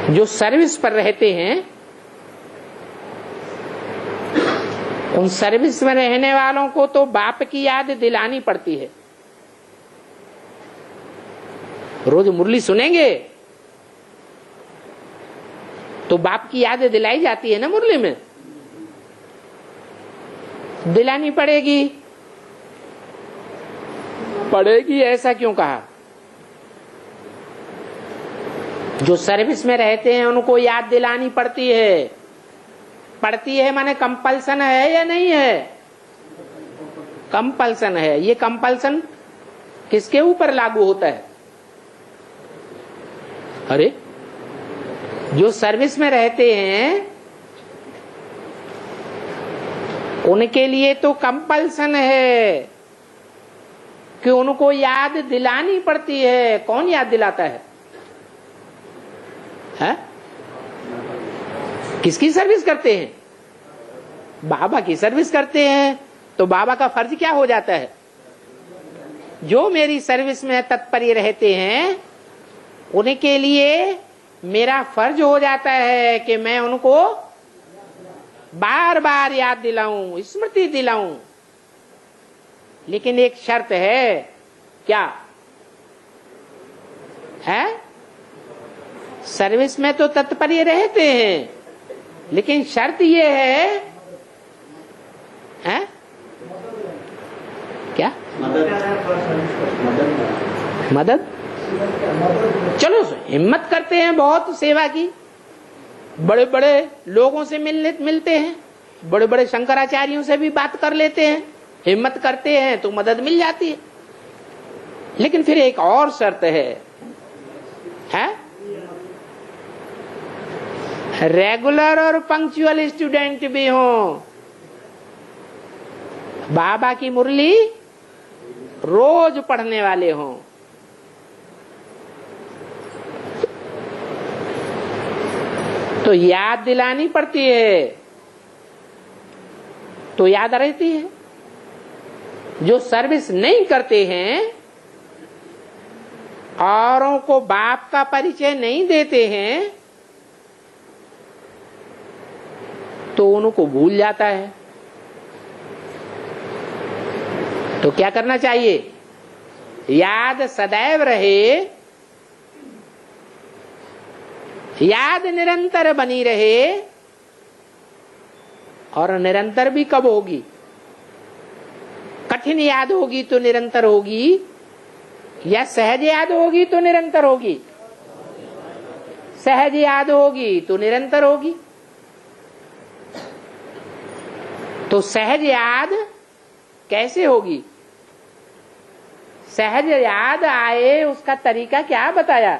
जो सर्विस पर रहते हैं, उन सर्विस में रहने वालों को तो बाप की याद दिलानी पड़ती है। रोज मुरली सुनेंगे तो बाप की याद दिलाई जाती है ना, मुरली में दिलानी पड़ेगी। पड़ेगी ऐसा क्यों कहा? जो सर्विस में रहते हैं उनको याद दिलानी पड़ती है। पड़ती है माने कंपल्सन है या नहीं है? कंपल्सन है। ये कंपल्सन किसके ऊपर लागू होता है? अरे जो सर्विस में रहते हैं उनके लिए तो कंपल्सन है कि उनको याद दिलानी पड़ती है। कौन याद दिलाता है? किसकी सर्विस करते हैं? बाबा की सर्विस करते हैं। तो बाबा का फर्ज क्या हो जाता है? जो मेरी सर्विस में तत्पर रहते हैं उनके लिए मेरा फर्ज हो जाता है कि मैं उनको बार बार याद दिलाऊं, स्मृति दिलाऊं। लेकिन एक शर्त है। क्या है? सर्विस में तो तत्पर रहते हैं, लेकिन शर्त ये है, क्या? मदद। चलो हिम्मत करते हैं बहुत सेवा की, बड़े बड़े लोगों से मिलते हैं, बड़े बड़े शंकराचार्यों से भी बात कर लेते हैं, हिम्मत करते हैं तो मदद मिल जाती है। लेकिन फिर एक और शर्त है? रेगुलर और पंक्चुअल स्टूडेंट भी हो, बाबा की मुरली रोज पढ़ने वाले हों। तो याद दिलानी पड़ती है, तो याद रहती है। जो सर्विस नहीं करते हैं, औरों को बाप का परिचय नहीं देते हैं, तो उनको भूल जाता है। तो क्या करना चाहिए? याद सदैव रहे, याद निरंतर बनी रहे। और निरंतर भी कब होगी? कठिन याद होगी तो निरंतर होगी, या सहज याद होगी तो निरंतर होगी? सहज याद होगी तो निरंतर होगी। तो सहज याद कैसे होगी? सहज याद आए उसका तरीका क्या बताया?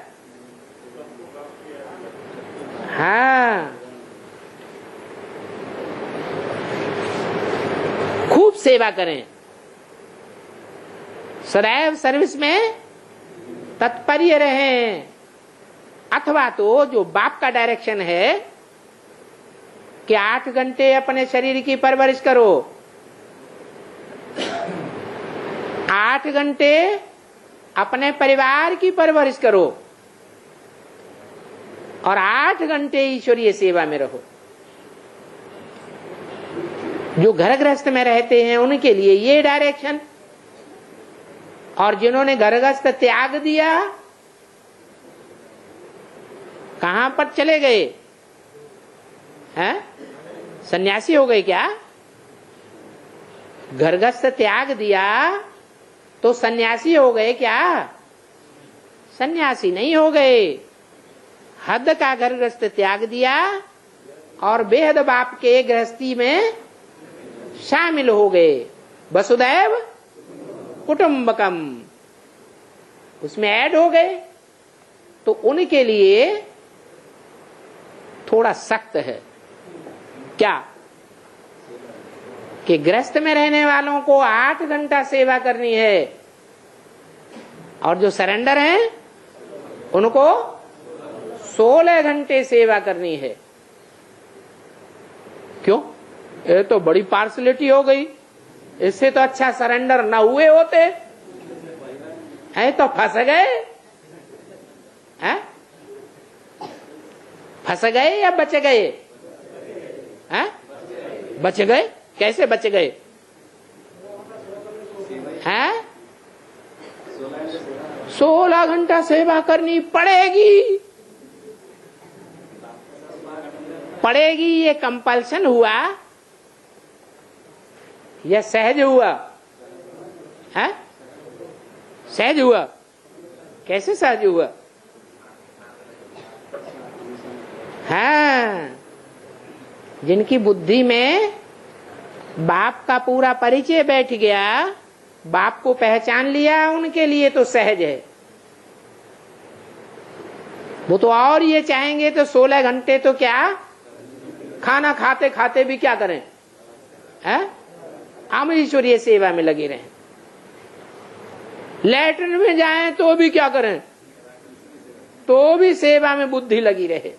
खूब सेवा करें, सदैव सर्विस में तत्पर्य रहें। अथवा तो जो बाप का डायरेक्शन है कि 8 घंटे अपने शरीर की परवरिश करो, 8 घंटे अपने परिवार की परवरिश करो, और 8 घंटे ईश्वरीय सेवा में रहो। जो घर गृहस्थ में रहते हैं उनके लिए ये डायरेक्शन, और जिन्होंने घर गृहस्थ त्याग दिया, कहां पर चले गए? सन्यासी हो गए क्या? घर गृहस्थ त्याग दिया तो सन्यासी हो गए क्या? सन्यासी नहीं हो गए। हद का घर गृहस्थ त्याग दिया और बेहद बाप के गृहस्थी में शामिल हो गए। वसुदैव कुटुंबकम, उसमें ऐड हो गए। तो उनके लिए थोड़ा सख्त है। क्या? कि गृहस्थ में रहने वालों को 8 घंटा सेवा करनी है, और जो सरेंडर हैं उनको 16 घंटे सेवा करनी है। क्यों? ये तो बड़ी पार्सलिटी हो गई। इससे तो अच्छा सरेंडर ना हुए होते हैं, तो फंस गए हैं। फंस गए या बच गए? हैं? बच गए। कैसे बच गए? हैं? 16 घंटा सेवा करनी पड़ेगी। पड़ेगी ये कंपल्सन हुआ या सहज हुआ? है सहज हुआ। कैसे सहज हुआ? हाँ, जिनकी बुद्धि में बाप का पूरा परिचय बैठ गया, बाप को पहचान लिया, उनके लिए तो सहज है। वो तो और ये चाहेंगे तो 16 घंटे तो क्या, खाना खाते खाते भी क्या करें, हैं? अमरीश्वरीय सेवा में लगे रहें। लैट्रिन में जाएं तो भी क्या करें, तो भी सेवा में बुद्धि लगी रहे।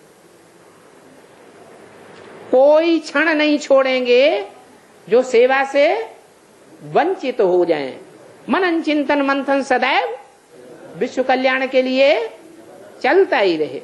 कोई क्षण नहीं छोड़ेंगे जो सेवा से वंचित हो जाएं। मनन चिंतन मंथन सदैव विश्व कल्याण के लिए चलता ही रहे।